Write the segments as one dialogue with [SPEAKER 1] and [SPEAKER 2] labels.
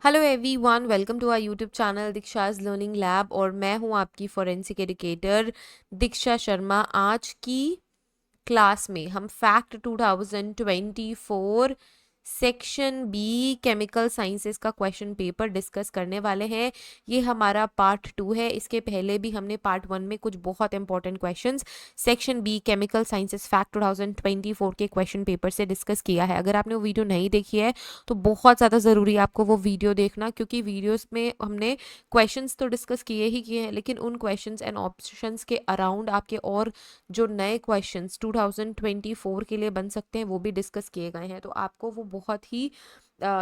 [SPEAKER 1] Hello everyone, welcome to our YouTube channel Diksha's learning lab. और मैं हूं आपकी फॉरेंसिक एजुकेटर दीक्षा शर्मा। आज की क्लास में हम fact 2024 section B chemical sciences का क्वेश्चन पेपर डिस्कस करने वाले हैं। ये हमारा पार्ट 2 है। इसके पहले भी हमने पार्ट 1 में कुछ बहुत important questions section B chemical sciences fact 2024 के क्वेश्चन पेपर से डिस्कस किया है। अगर आपने वो वीडियो नहीं देखी है तो बहुत ज़्यादा ज़रूरी है आपको वो वीडियो देखना, क्योंकि वीडियोस में हमने क्वेश्चंस तो डिस्कस किए हैं, लेकिन उन क्वेश्चंस एंड ऑप्शंस के अराउंड आपके और जो नए क्वेश्चंस 2024 के लिए बन सकते हैं वो भी डिस्कस किए गए हैं। तो आपको वो बहुत ही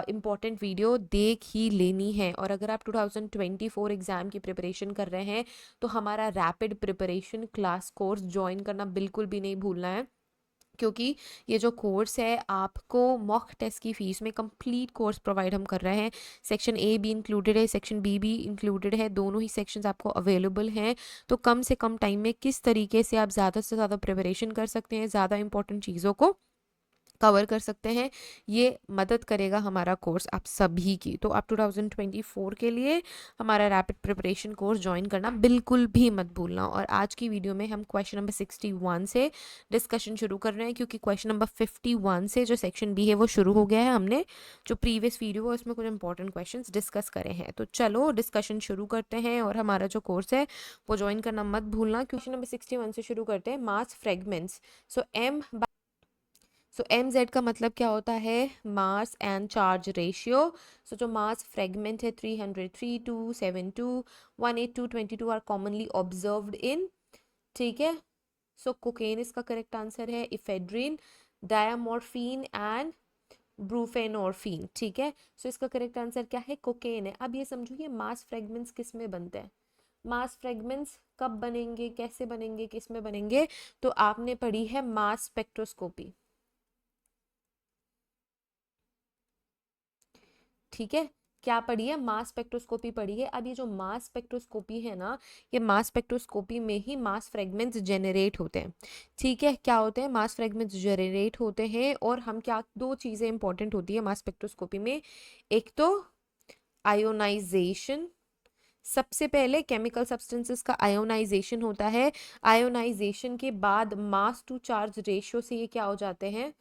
[SPEAKER 1] इम्पॉर्टेंट वीडियो देख ही लेनी है। और अगर आप 2024 एग्ज़ाम की प्रिपरेशन कर रहे हैं तो हमारा rapid preparation class course join करना बिल्कुल भी नहीं भूलना है, क्योंकि ये जो कोर्स है आपको मॉक टेस्ट की फ़ीस में कंप्लीट कोर्स प्रोवाइड हम कर रहे हैं। सेक्शन ए भी इंक्लूडेड है, सेक्शन बी भी इंक्लूडेड है, दोनों ही सेक्शंस आपको अवेलेबल हैं। तो कम से कम टाइम में किस तरीके से आप ज़्यादा से ज़्यादा प्रिपरेशन कर सकते हैं, ज़्यादा इंपॉर्टेंट चीज़ों को कवर कर सकते हैं, ये मदद करेगा हमारा कोर्स आप सभी की। तो आप 2024 के लिए हमारा रैपिड प्रिपरेशन कोर्स ज्वाइन करना बिल्कुल भी मत भूलना। और आज की वीडियो में हम क्वेश्चन नंबर 61 से डिस्कशन शुरू कर रहे हैं, क्योंकि क्वेश्चन नंबर 51 से जो सेक्शन बी है वो शुरू हो गया है। हमने जो प्रीवियस वीडियो है उसमें कुछ इंपॉर्टेंट क्वेश्चन डिस्कस करे हैं। तो चलो डिस्कशन शुरू करते हैं और हमारा जो कोर्स है वो ज्वाइन करना मत भूलना। क्वेश्चन नंबर 61 से शुरू करते हैं। Mass fragments. So M Z का मतलब क्या होता है? Mass and charge ratio. So जो मास फ्रेगमेंट है 303.272 18222 आर कॉमनली ऑब्जर्व्ड इन, ठीक है। सो कोकेन इसका करेक्ट आंसर है, इफेड्रिन, डायामोर्फिन एंड ब्रूफेनोर्फिन, ठीक है। सो इसका करेक्ट आंसर क्या है? कोकेन है। अब ये समझो ये मास फ्रेगमेंट्स किस में बनते हैं, मास फ्रेगमेंट्स कब बनेंगे, कैसे बनेंगे, किस में बनेंगे? तो आपने पढ़ी है मास स्पेक्ट्रोस्कोपी, ठीक है। क्या पढ़ी है? मास स्पेक्ट्रोस्कोपी पढ़ी है। अब ये जो मास स्पेक्ट्रोस्कोपी है ना, ये मास स्पेक्ट्रोस्कोपी में ही मास फ्रेगमेंट्स जेनरेट होते हैं, ठीक है। क्या होते हैं? मास फ्रेगमेंट्स जेनरेट होते हैं। और हम क्या, दो चीज़ें इंपॉर्टेंट होती है मास स्पेक्ट्रोस्कोपी में। एक तो आयोनाइजेशन, सबसे पहले केमिकल सब्सटेंसेस का आयोनाइजेशन होता है। आयोनाइजेशन के बाद मास टू चार्ज रेशियो से ये क्या हो जाते हैं?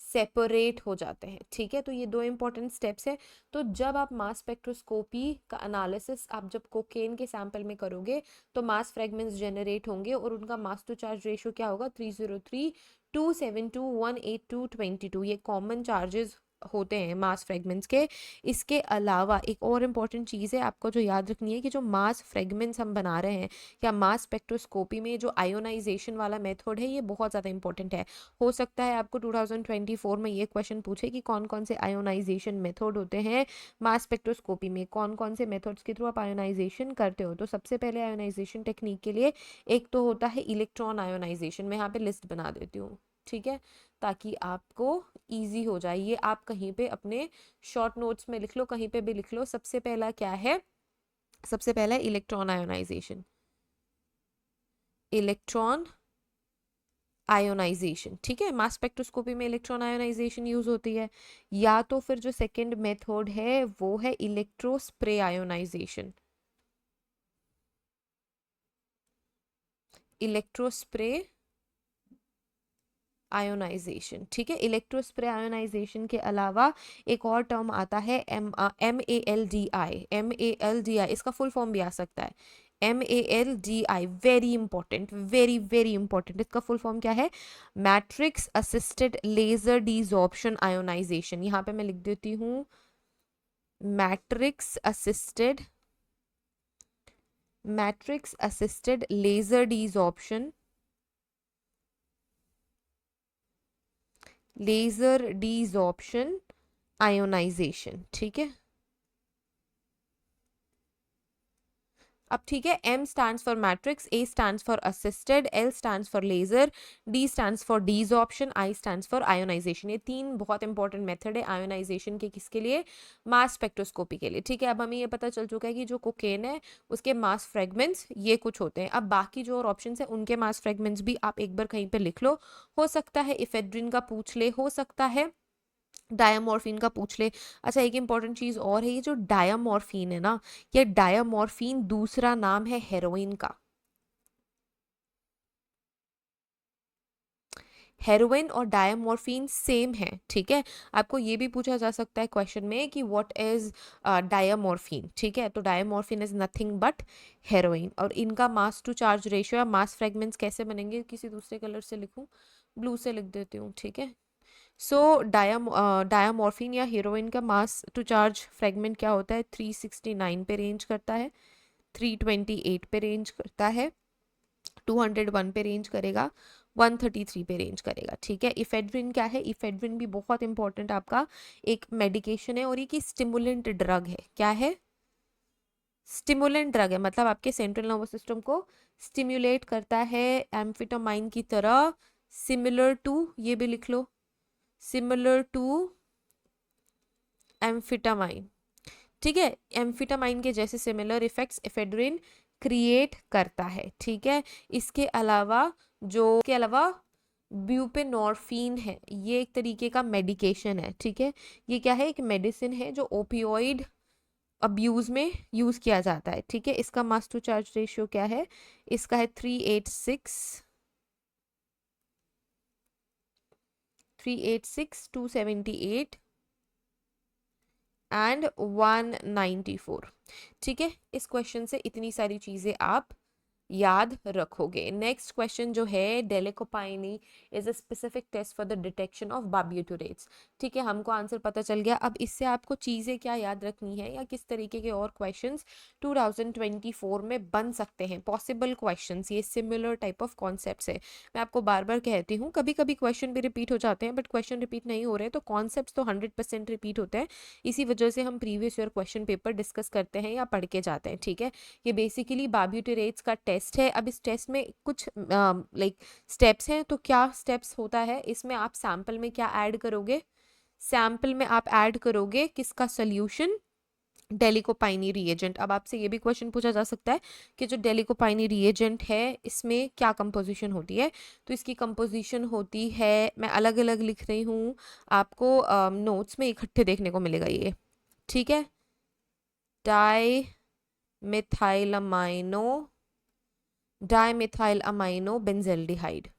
[SPEAKER 1] सेपरेट हो जाते हैं, ठीक है। तो ये दो इंपॉर्टेंट स्टेप्स है। तो जब आप मास स्पेक्ट्रोस्कोपी का एनालिसिस आप जब कोकेन के सैंपल में करोगे तो मास फ्रेगमेंट्स जनरेट होंगे और उनका मास टू चार्ज रेशियो क्या होगा? 303 272 182 22। ये कॉमन चार्जेस होते हैं मास फ्रेगमेंट्स के। इसके अलावा एक और इम्पॉर्टेंट चीज़ है आपको जो याद रखनी है, कि जो मास फ्रेगमेंट्स हम बना रहे हैं या मास स्पेक्ट्रोस्कोपी में जो आयोनाइजेशन वाला मेथड है ये बहुत ज़्यादा इंपॉर्टेंट है। हो सकता है आपको 2024 में ये क्वेश्चन पूछे कि कौन कौन से आयोनाइजेशन मेथड होते हैं मास स्पेक्ट्रोस्कोपी में, कौन कौन से मेथड्स के थ्रू आप आयोनाइजेशन करते हो। तो सबसे पहले आयोनाइजेशन टेक्निक के लिए एक तो होता है इलेक्ट्रॉन आयोनाइजेशन। मैं यहाँ पे लिस्ट बना देती हूँ, ठीक है, ताकि आपको इजी हो जाए। ये आप कहीं पे अपने शॉर्ट नोट्स में लिख लो, कहीं पे भी लिख लो। सबसे पहला क्या है? सबसे पहला इलेक्ट्रॉन आयोनाइजेशन, इलेक्ट्रॉन आयोनाइजेशन, ठीक है। मास स्पेक्ट्रोस्कोपी में इलेक्ट्रॉन आयोनाइजेशन यूज होती है। या तो फिर जो सेकंड मेथड है वो है इलेक्ट्रोस्प्रे आयोनाइजेशन, इलेक्ट्रोस्प्रे आयोनाइजेशन, ठीक है। इलेक्ट्रोस्प्रे आयोनाइजेशन के अलावा एक और टर्म आता है MALDI। MALDI इसका फुल फॉर्म भी आ सकता है, MALDI। Very important, very very important. इसका फुल फॉर्म क्या है? Matrix assisted laser desorption ionisation. यहाँ पे मैं लिख देती हूँ matrix assisted, matrix assisted laser desorption, laser desorption ionisation, ठीक है। अब ठीक है, M stands for matrix, A stands for assisted, L stands for laser, D stands for desorption, I stands for ionization। ये तीन बहुत इंपॉर्टेंट मेथड है ionisation के, किसके लिए? मास स्पेक्ट्रोस्कोपी के लिए, ठीक है। अब हमें ये पता चल चुका है कि जो कोकेन है उसके मास फ्रेगमेंट्स ये कुछ होते हैं। अब बाकी जो और ऑप्शन है उनके मास फ्रेगमेंट्स भी आप एक बार कहीं पे लिख लो। हो सकता है इफेड्रिन का पूछ ले, हो सकता है डायामॉर्फिन का पूछ ले। अच्छा, एक इंपॉर्टेंट चीज और है, ये जो डायामॉर्फिन है ना, ये डायामॉर्फिन दूसरा नाम है हेरोइन का। हेरोइन और डायामॉर्फिन सेम है, ठीक है। आपको ये भी पूछा जा सकता है क्वेश्चन में कि व्हाट इज डायामॉर्फिन, ठीक है। तो डायामॉर्फिन इज नथिंग बट हेरोइन, और इनका मास टू चार्ज रेशियो या मास फ्रेगमेंट्स कैसे बनेंगे, किसी दूसरे कलर से लिखूं, ब्लू से लिख देती हूँ, ठीक है। सो डायामॉर्फिन या हीरोइन का मास टू चार्ज फ्रेगमेंट क्या होता है, 369 पे रेंज करता है, 328 पे रेंज करता है, 201 पे रेंज करेगा, 133 पे रेंज करेगा, ठीक है। इफेड्रिन क्या है, इफेड्रिन भी बहुत इंपॉर्टेंट आपका एक मेडिकेशन है, और ये की स्टिमुलेंट ड्रग है। क्या है, स्टिमुलेंट ड्रग है, मतलब आपके सेंट्रल नर्वस सिस्टम को स्टिम्युलेट करता है एम्फिटामाइन की तरह, सिमिलर टू, ये भी लिख लो, सिमिलर टू एम्फिटामाइन, ठीक है। एम्फिटामाइन के जैसे सिमिलर इफेक्ट्स एफेड्रिन क्रिएट करता है, ठीक है। इसके अलावा के अलावा ब्यूपेनॉर्फिन है, ये एक तरीके का मेडिकेशन है, ठीक है। ये क्या है, एक मेडिसिन है जो ओपियोइड अब्यूज में यूज किया जाता है, ठीक है। इसका मास टू चार्ज रेशियो क्या है, इसका है 386 278 एंड 194, ठीक है। इस क्वेश्चन से इतनी सारी चीजें आप याद रखोगे। नेक्स्ट क्वेश्चन जो है, Dille Koppanyi is a specific test for the detection of barbiturates, ठीक है। हमको आंसर पता चल गया। अब इससे आपको चीज़ें क्या याद रखनी है, या किस तरीके के और क्वेश्चंस 2024 में बन सकते हैं, पॉसिबल क्वेश्चंस, ये सिमिलर टाइप ऑफ कॉन्सेप्ट्स है। मैं आपको बार बार कहती हूँ, कभी कभी क्वेश्चन भी रिपीट हो जाते हैं, बट क्वेश्चन रिपीट नहीं हो रहे तो कॉन्सेप्ट तो 100% रिपीट होते हैं। इसी वजह से हम previous year question paper discuss करते हैं या पढ़ के जाते हैं, ठीक है। ये बेसिकली बार्बिट्यूरेट्स का टेस्ट है। अब इस टेस्ट में कुछ लाइक स्टेप्स हैं, तो क्या स्टेप्स होता है इसमें, आप सैंपल में क्या ऐड करोगे, सैंपल में आप ऐड करोगे किसका सोल्यूशन, डेलिकोपाइनी रिएजेंट। अब आपसे ये भी क्वेश्चन पूछा जा सकता है कि जो डेलिकोपाइनी रिएजेंट है इसमें क्या कंपोजिशन होती है, तो इसकी कंपोजिशन होती है, मैं अलग अलग लिख रही हूँ, आपको नोट्स में इकट्ठे देखने को मिलेगा ये, ठीक है। डाई मिथाइलमाइनो डाइमिथाइल अमाइनो बेंजेल्डिहाइड,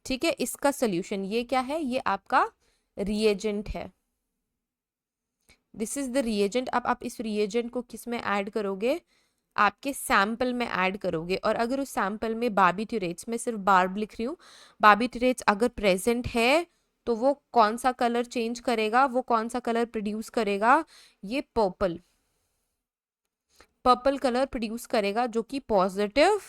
[SPEAKER 1] ठीक है। इसका सोल्यूशन ये क्या है, ये आपका रिएजेंट है, दिस इज द रिएजेंट। अब आप इस रिएजेंट को किस में ऐड करोगे, आपके सैंपल में ऐड करोगे। और अगर उस सैंपल में बार्बिट्यूरेट्स, में सिर्फ बार्ब लिख रही हूँ, बार्बिट्यूरेट्स अगर प्रेजेंट है तो वो कौन सा कलर चेंज करेगा, वो कौन सा कलर प्रोड्यूस करेगा, ये पर्पल, पर्पल कलर प्रोड्यूस करेगा, जो कि पॉजिटिव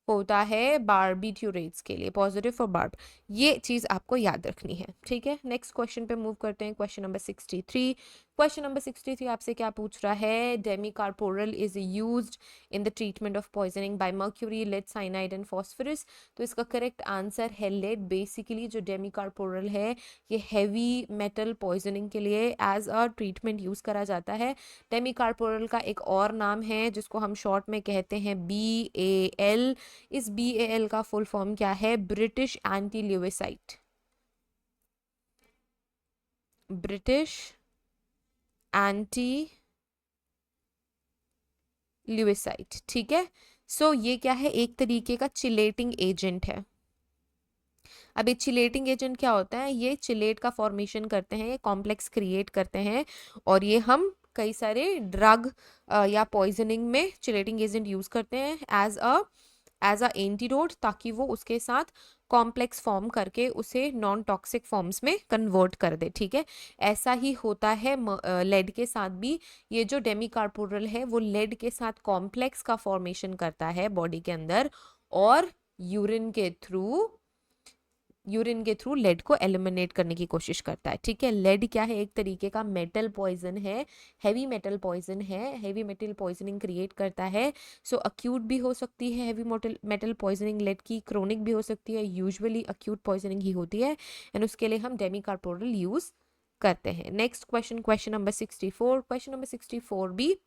[SPEAKER 1] होता है बार्बिट्यूरेट्स के लिए, पॉजिटिव फॉर बार्ब। ये चीज आपको याद रखनी है, ठीक है। नेक्स्ट क्वेश्चन पे मूव करते हैं, क्वेश्चन नंबर 63। क्वेश्चन नंबर 63 आपसे क्या पूछ रहा है, dimercaprol is used in the treatment of poisoning by mercury, lead, cyanide and phosphorus. तो इसका करेक्ट आंसर है लेड। बेसिकली जो डेमिकार्पोरल है ये हैवी मेटल पॉइजनिंग के लिए एज अ ट्रीटमेंट यूज करा जाता है। डेमिकार्पोरल का एक और नाम है जिसको हम शॉर्ट में कहते हैं BAL। इस BAL का फुल फॉर्म क्या है, ब्रिटिश एंटी ल्यूइसाइट, ब्रिटिश एंटी ल्यूइसाइट, ठीक है। सो ये क्या है, एक तरीके का चिलेटिंग एजेंट है। अब ये चिलेटिंग एजेंट क्या होता है, ये चिलेट का फॉर्मेशन करते हैं, ये कॉम्प्लेक्स क्रिएट करते हैं, और ये हम कई सारे ड्रग या पॉइजनिंग में चिलेटिंग एजेंट यूज करते हैं एज अ एंटीडोट, ताकि वो उसके साथ कॉम्प्लेक्स फॉर्म करके उसे नॉन टॉक्सिक फॉर्म्स में कन्वर्ट कर दे, ठीक है। ऐसा ही होता है लेड के साथ भी। ये जो डेमिकार्पोरल है वो लेड के साथ कॉम्प्लेक्स का फॉर्मेशन करता है बॉडी के अंदर, और यूरिन के थ्रू लेड को एलिमिनेट करने की कोशिश करता है, ठीक है। लेड क्या है, एक तरीके का मेटल पॉइजन है, हैवी मेटल पॉइजन है, हैवी मेटल पॉइजनिंग क्रिएट करता है। सो अक्यूट भी हो सकती है हैवी मेटल पॉइजनिंग लेड की, क्रोनिक भी हो सकती है, यूजुअली अक्यूट पॉइजनिंग ही होती है, एंड उसके लिए हम डेमिकार्पोरल यूज करते हैं। Next question, question number 64। Question number 64 भी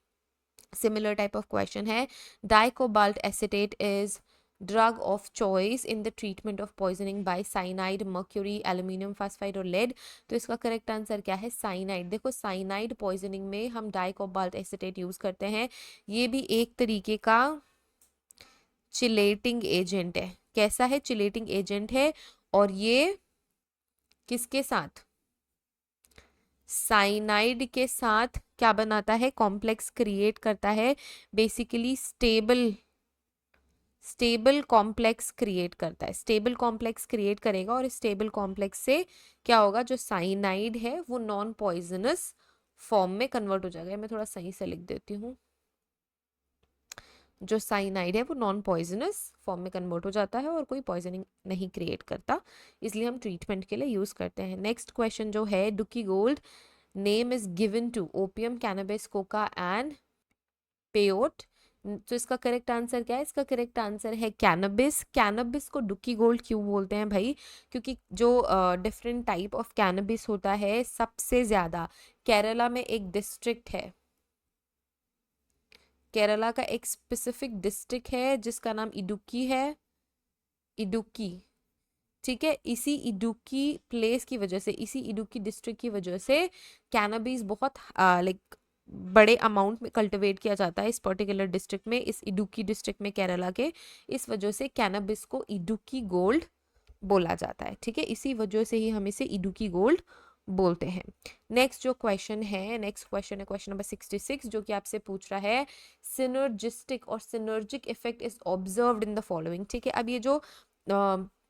[SPEAKER 1] सिमिलर टाइप ऑफ क्वेश्चन है। Dicobalt acetate is drug of choice in the treatment of poisoning by cyanide, mercury, aluminium phosphide और लेड। तो इसका करेक्ट आंसर क्या है? साइनाइड। देखो साइनाइड पॉइजनिंग में हम डाइकोबाल्ट एसीटेट यूज करते हैं। ये भी एक तरीके का चिलेटिंग एजेंट है। कैसा है? चिलेटिंग एजेंट है। और ये किसके साथ? साइनाइड के साथ क्या बनाता है? कॉम्प्लेक्स क्रिएट करता है। बेसिकली स्टेबल कॉम्प्लेक्स क्रिएट करता है। स्टेबल कॉम्प्लेक्स क्रिएट करेगा और इस स्टेबल कॉम्प्लेक्स से क्या होगा? जो साइनाइड है वो नॉन पॉइजनस फॉर्म में कन्वर्ट हो जाएगा। मैं थोड़ा सही से लिख देती हूँ। जो साइनाइड है वो नॉन पॉइजनस फॉर्म में कन्वर्ट हो जाता है और कोई पॉइजनिंग नहीं क्रिएट करता, इसलिए हम ट्रीटमेंट के लिए यूज करते हैं। नेक्स्ट क्वेश्चन जो है, ducky gold name is given to opium, cannabis, coca and peyote. तो इसका करेक्ट आंसर क्या है? इसका करेक्ट आंसर है कैनबिस। कैनबिस को डुकी गोल्ड क्यों बोलते हैं भाई? क्योंकि जो डिफरेंट टाइप ऑफ कैनबिस होता है, सबसे ज्यादा केरला में एक डिस्ट्रिक्ट है, केरला का एक स्पेसिफिक डिस्ट्रिक्ट है जिसका नाम इडुक्की है। इडुक्की, ठीक है। इसी इडुक्की प्लेस की वजह से, इसी इडुक्की डिस्ट्रिक्ट की वजह से कैनबिस बहुत लाइक बड़े अमाउंट में कल्टिवेट किया जाता है इस पर्टिकुलर डिस्ट्रिक्ट में, इस इडुक्की डिस्ट्रिक्ट में केरला के। इस वजह से कैनबिस को इडुक्की गोल्ड बोला जाता है, ठीक है। इसी वजह से ही हम इसे इडुक्की गोल्ड बोलते हैं। नेक्स्ट जो क्वेश्चन है, नेक्स्ट क्वेश्चन है क्वेश्चन नंबर 66, जो कि आपसे पूछ रहा है सिनर्जिस्टिक और synergic effect is observed in the following, ठीक है। अब ये जो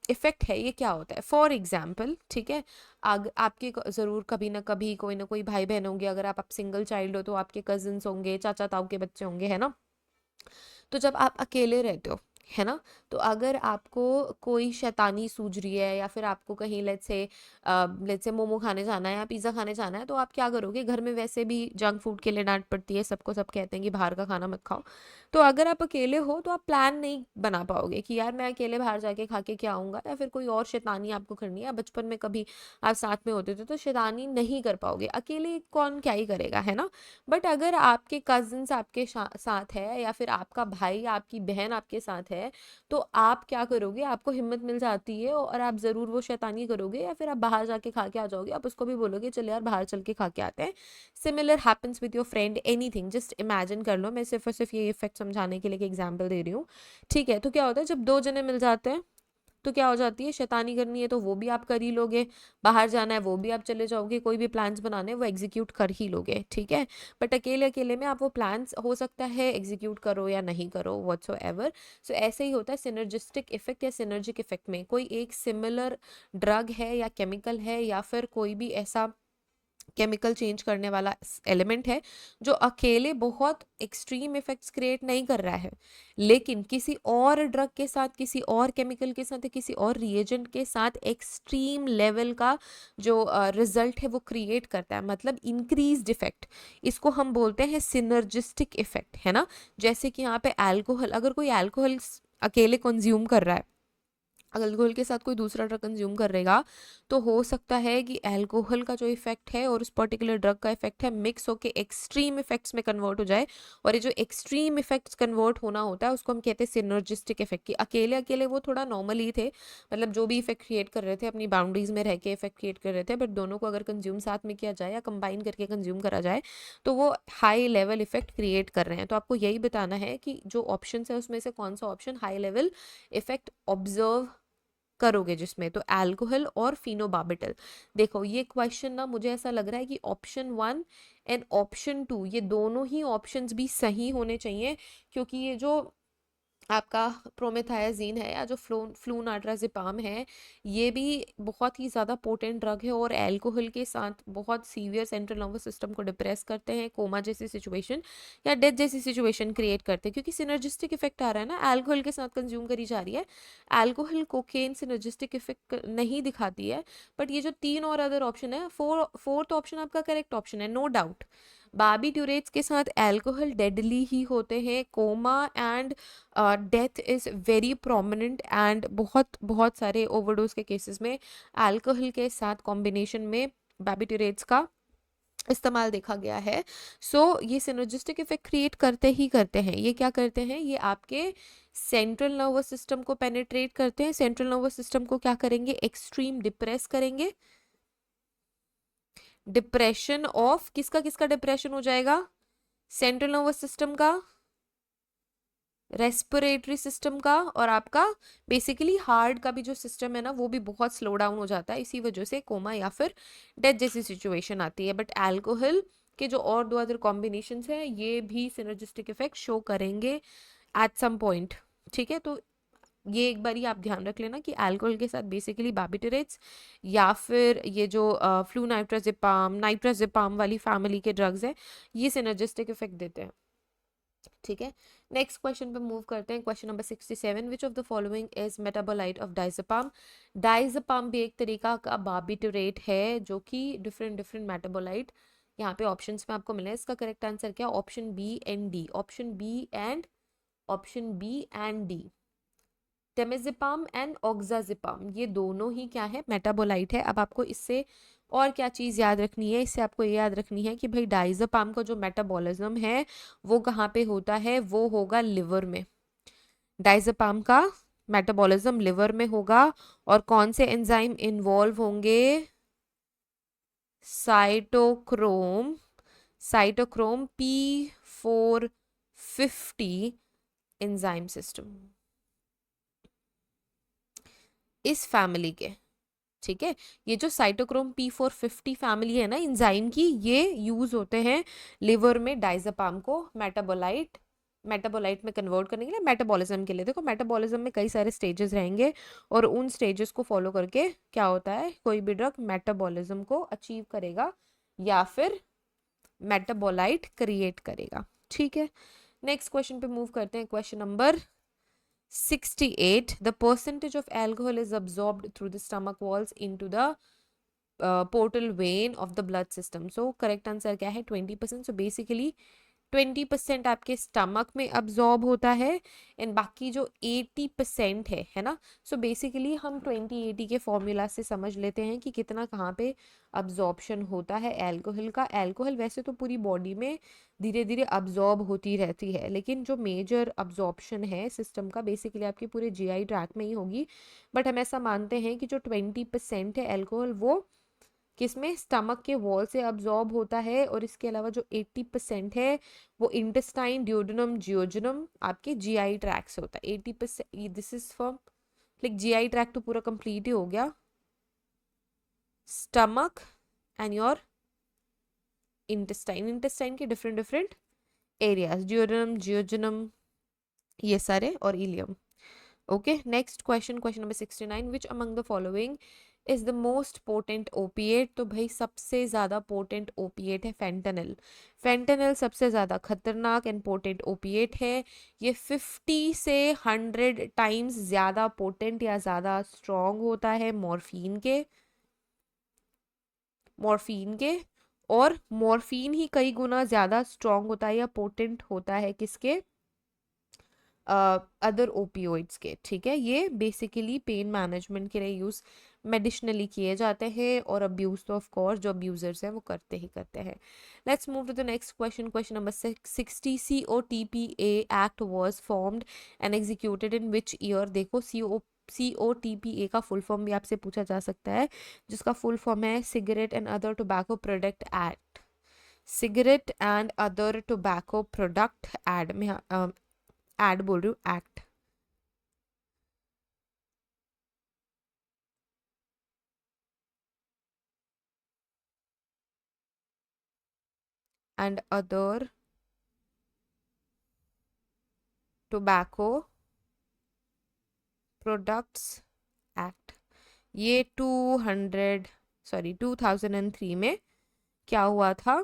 [SPEAKER 1] इफेक्ट है ये क्या होता है? फॉर एग्जाम्पल, ठीक है, आपके जरूर कभी ना कोई भाई बहन होंगे। अगर आप सिंगल चाइल्ड हो तो आपके कजिन्स होंगे, चाचा ताऊ के बच्चे होंगे, है ना। तो जब आप अकेले रहते हो, है ना, तो अगर आपको कोई शैतानी सूझ रही है या फिर आपको कहीं लेट्स से मोमो खाने जाना है या पिज़्ज़ा खाने जाना है, तो आप क्या करोगे? घर में वैसे भी जंक फूड के लिए डांट पड़ती है, सबको सब कहते हैं कि बाहर का खाना मत खाओ। तो अगर आप अकेले हो तो आप प्लान नहीं बना पाओगे कि यार मैं अकेले बाहर जाके खा के क्या आऊँगा, या फिर कोई और शैतानी आपको करनी है। बचपन में कभी आप साथ में होते थे तो शैतानी नहीं कर पाओगे, अकेले कौन क्या ही करेगा, है ना। बट अगर आपके कजिन्स आपके साथ है या फिर आपका भाई आपकी बहन आपके साथ है, तो आप क्या करोगे? आपको हिम्मत मिल जाती है और आप जरूर वो शैतानी करोगे, या फिर आप बाहर जाके खा के आ जाओगे। आप उसको भी बोलोगे चल यार बाहर चल के खा के आते हैं। Similar happens with your friend, anything, just imagine कर लो। मैं सिर्फ और सिर्फ ये इफेक्ट समझाने के लिए एक एग्जाम्पल दे रही हूँ, ठीक है। तो क्या होता है जब दो जने मिल जाते हैं तो क्या हो जाती है? शैतानी करनी है तो वो भी आप कर ही लोगे, बाहर जाना है वो भी आप चले जाओगे, कोई भी प्लान्स बनाने हैं वो एग्जीक्यूट कर ही लोगे, ठीक है। बट अकेले अकेले में आप वो प्लान्स हो सकता है एग्जीक्यूट करो या नहीं करो, व्हाटसोएवर। सो ऐसे ही होता है सिनर्जिस्टिक इफेक्ट या सिनर्जिक इफेक्ट में। कोई एक सिमिलर ड्रग है या केमिकल है या फिर कोई भी ऐसा केमिकल चेंज करने वाला एलिमेंट है जो अकेले बहुत एक्सट्रीम इफेक्ट्स क्रिएट नहीं कर रहा है, लेकिन किसी और ड्रग के साथ, किसी और केमिकल के साथ, किसी और रिएजेंट के साथ एक्सट्रीम लेवल का जो रिजल्ट है वो क्रिएट करता है, मतलब इंक्रीज्ड इफेक्ट। इसको हम बोलते हैं सिनर्जिस्टिक इफेक्ट, है ना। जैसे कि यहाँ पे अल्कोहल, अगर कोई अल्कोहल अकेले कंज्यूम कर रहा है, अल्कोहल के साथ कोई दूसरा ड्रग कंज्यूम करेगा, तो हो सकता है कि अल्कोहल का जो इफेक्ट है और उस पर्टिकुलर ड्रग का इफेक्ट है मिक्स होके एक्सट्रीम इफेक्ट्स में कन्वर्ट हो जाए। और ये जो एक्सट्रीम इफेक्ट्स कन्वर्ट होना होता है उसको हम कहते हैं सिनर्जिस्टिक इफेक्ट। कि अकेले अकेले वो थोड़ा नॉर्मल ही थे, मतलब जो भी इफेक्ट क्रिएट कर रहे थे अपनी बाउंड्रीज में रह के इफेक्ट क्रिएट कर रहे थे, बट दोनों को अगर कंज्यूम साथ में किया जाए या कंबाइन करके कंज्यूम करा जाए तो वो हाई लेवल इफेक्ट क्रिएट कर रहे हैं। तो आपको यही बताना है कि जो ऑप्शन है उसमें से कौन सा option high level effect observe करोगे, जिसमें तो अल्कोहल और फिनोबार्बिटल। देखो ये क्वेश्चन ना मुझे ऐसा लग रहा है कि ऑप्शन 1 एंड ऑप्शन 2 ये दोनों ही ऑप्शंस भी सही होने चाहिए, क्योंकि ये जो आपका प्रोमेथायाजीन है या जो फ्लूनाट्राजिपाम है, ये भी बहुत ही ज़्यादा पोटेंट ड्रग है और अल्कोहल के साथ बहुत सीवियर सेंट्रल नर्वस सिस्टम को डिप्रेस करते हैं, कोमा जैसी सिचुएशन या डेथ जैसी सिचुएशन क्रिएट करते हैं, क्योंकि सिनर्जिस्टिक इफेक्ट आ रहा है ना, अल्कोहल के साथ कंज्यूम करी जा रही है। अल्कोहल कोकेन सिनर्जिस्टिक इफेक्ट नहीं दिखाती है, बट ये जो 3 और अदर ऑप्शन है, फोर्थ ऑप्शन आपका करेक्ट ऑप्शन है, नो डाउट। बार्बिट्यूरेट्स के साथ अल्कोहल डेडली ही होते हैं, coma and death is very prominent, and बहुत बहुत सारे ओवरडोज के केसेस में अल्कोहल के साथ कॉम्बिनेशन में बार्बिट्यूरेट्स का इस्तेमाल देखा गया है। सो ये सिनर्जिस्टिक इफेक्ट क्रिएट करते ही करते हैं। ये क्या करते हैं, ये आपके सेंट्रल नर्वस सिस्टम को पेनिट्रेट करते हैं। सेंट्रल नर्वस सिस्टम को क्या करेंगे, एक्सट्रीम डिप्रेस करेंगे। डिप्रेशन ऑफ किसका किसका डिप्रेशन हो जाएगा, सेंट्रल नर्वस सिस्टम का, रेस्पिरेटरी सिस्टम का, और आपका बेसिकली हार्ट का भी जो सिस्टम है ना वो भी बहुत स्लो डाउन हो जाता है। इसी वजह से कोमा या फिर डेथ जैसी सिचुएशन आती है। बट अल्कोहल के जो और दो अदर कॉम्बिनेशन है ये भी सिनर्जिस्टिक इफेक्ट शो करेंगे एट सम पॉइंट। ठीक है, तो ये एक बार ही आप ध्यान रख लेना कि अल्कोहल के साथ बेसिकली बार्बिटरेट्स या फिर ये जो नाइट्राजिपाम वाली फैमिली के ड्रग्स है ये सिनर्जिस्टिक इफेक्ट देते हैं। ठीक है, नेक्स्ट क्वेश्चन पे मूव करते हैं। Question number 67, which of the following is metabolite of diazepam. Diazepam भी एक तरीका का बार्बिटरेट है जो कि डिफरेंट डिफरेंट मेटाबोलाइट यहाँ पे ऑप्शंस में आपको मिले। इसका करेक्ट आंसर क्या, option B and D, option B and D. Temazepam and oxazepam ये दोनों ही क्या है, मेटाबोलाइट है। अब आपको इससे और क्या चीज़ याद रखनी है, इससे आपको ये याद रखनी है कि भाई डाइजेपाम का जो मेटाबॉलिज्म है वो कहाँ पे होता है, वो होगा लिवर में। डाइजेपाम का मेटाबॉलिज्म लिवर में होगा। और कौन से एंजाइम इन्वॉल्व होंगे, cytochrome, cytochrome P450 enzyme system इस फैमिली के। ठीक है, ये जो साइटोक्रोम P450 फैमिली है ना एंजाइम की, ये यूज होते हैं लिवर में डाइजेपाम को मेटाबोलाइट में कन्वर्ट करने के लिए, मेटाबॉलिज्म के लिए। देखो मेटाबॉलिज्म में कई सारे स्टेजेस रहेंगे और उन स्टेजेस को फॉलो करके क्या होता है, कोई भी ड्रग मेटाबॉलिज्म को अचीव करेगा या फिर मेटाबोलाइट क्रिएट करेगा। ठीक है, नेक्स्ट क्वेश्चन पे मूव करते हैं। Question number 68, the percentage of alcohol is absorbed through the stomach walls into the portal vein of the blood system. So correct answer क्या है, 20%. So basically 20% आपके स्टमक में अब्जॉर्ब होता है एंड बाकी जो 80% है ना। सो बेसिकली हम 20-80 के फॉर्मूला से समझ लेते हैं कि कितना कहाँ पे अब्जॉर्प्शन होता है एल्कोहल का। एल्कोहल वैसे तो पूरी बॉडी में धीरे धीरे अब्जॉर्ब होती रहती है, लेकिन जो मेजर अब्जॉर्प्शन है सिस्टम का बेसिकली आपके पूरे जीआई ट्रैक में ही होगी। बट हम ऐसा मानते हैं कि जो 20% है एल्कोहल वो किसमें, स्टमक के वॉल से अब्जॉर्ब होता है। और इसके अलावा जो 80% है वो इंटेस्टाइन, ड्यूोडेनम, जियोजेनम आपके जीआई ट्रैक से होता है। 80% this is from, like GI tract तो पूरा कंप्लीट ही हो गया, स्टमक एंड योर इंटेस्टाइन के different different areas, duodenum, jejunum ये सारे, और ileum. Okay, next question, question number 69, which among the following is the most potent opiate. तो भाई सबसे ज्यादा पोटेंट ओपिएट है फेंटेनिल। फेंटेनिल सबसे ज्यादा खतरनाक एंड पोटेंट ओपिएट है। ये 50 से 100 टाइम्स ज्यादा पोटेंट या ज्यादा स्ट्रॉन्ग होता है मॉर्फिन के। और मॉर्फिन ही कई गुना ज्यादा स्ट्रॉन्ग होता है या पोटेंट होता है किसके, अदर ओपियोइड्स के। ठीक है, ये बेसिकली पेन मैनेजमेंट के लिए यूज मेडिसिनली किए जाते हैं और अब्यूज तो ऑफ कोर्स जो अब्यूजर्स हैं वो करते ही करते हैं। Let's move to the next question, question number 60, COTPA act was formed and executed in which year. देखो COTPA का फुल फॉर्म भी आपसे पूछा जा सकता है, जिसका फुल फॉर्म है cigarette and other tobacco product act. Cigarette and other tobacco product ad में एड बोल रही हूँ, act. And other tobacco products act, ये 2003 में क्या हुआ था,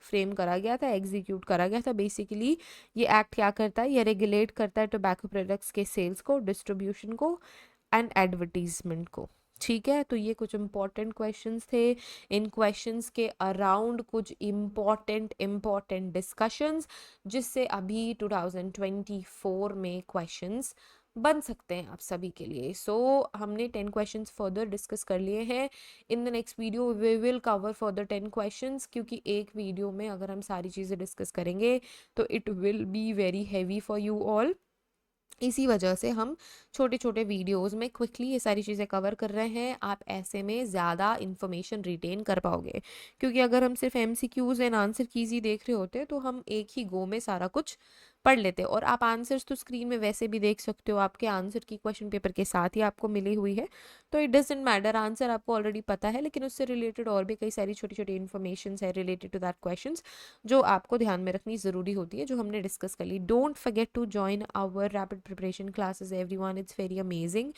[SPEAKER 1] फ्रेम करा गया था, एग्जीक्यूट करा गया था। बेसिकली ये एक्ट क्या करता है, ये रेगुलेट करता है टोबैको प्रोडक्ट्स के सेल्स को, डिस्ट्रीब्यूशन को एंड एडवर्टीजमेंट को। ठीक है, तो ये कुछ इंपॉर्टेंट क्वेश्चंस थे। इन क्वेश्चंस के अराउंड कुछ इंपॉर्टेंट डिस्कशंस जिससे अभी 2024 में क्वेश्चंस बन सकते हैं आप सभी के लिए। सो हमने 10 क्वेश्चंस फर्दर डिस्कस कर लिए हैं। In the next video we will cover further 10 questions, क्योंकि एक वीडियो में अगर हम सारी चीज़ें डिस्कस करेंगे तो it will be very heavy for you all. इसी वजह से हम छोटे छोटे वीडियोस में क्विकली ये सारी चीज़ें कवर कर रहे हैं। आप ऐसे में ज़्यादा इन्फॉर्मेशन रिटेन कर पाओगे, क्योंकि अगर हम सिर्फ MCQs एंड आंसर कीज ही देख रहे होते तो हम एक ही गो में सारा कुछ पढ़ लेते। और आप आंसर्स तो स्क्रीन में वैसे भी देख सकते हो, आपके आंसर की क्वेश्चन पेपर के साथ ही आपको मिली हुई है, तो इट डजेंट मैटर, आंसर आपको ऑलरेडी पता है, लेकिन उससे रिलेटेड और भी कई सारी छोटी छोटी इन्फॉर्मेशन है रिलेटेड टू दैट क्वेश्चन जो आपको ध्यान में रखनी ज़रूरी होती है, जो हमने डिस्कस कर ली। Don't forget to join our rapid preparation classes everyone, it's very amazing.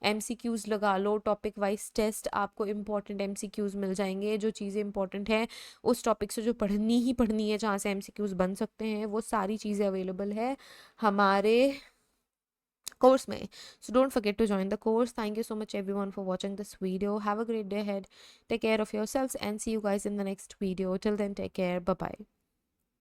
[SPEAKER 1] MCQs लगा लो, टॉपिक वाइज टेस्ट, आपको इंपॉर्टेंट MCQs मिल जाएंगे, जो चीज़ें इंपॉर्टेंट हैं उस टॉपिक से जो पढ़नी ही पढ़नी है, जहाँ से MCQs बन सकते हैं, वो सारी चीज़ें अवेलेबल है हमारे course में. So don't forget to join the course. Thank you so much everyone for watching this video. Have a great day ahead. Take care of yourselves and see you guys in the next video. Till then, take care. Bye bye.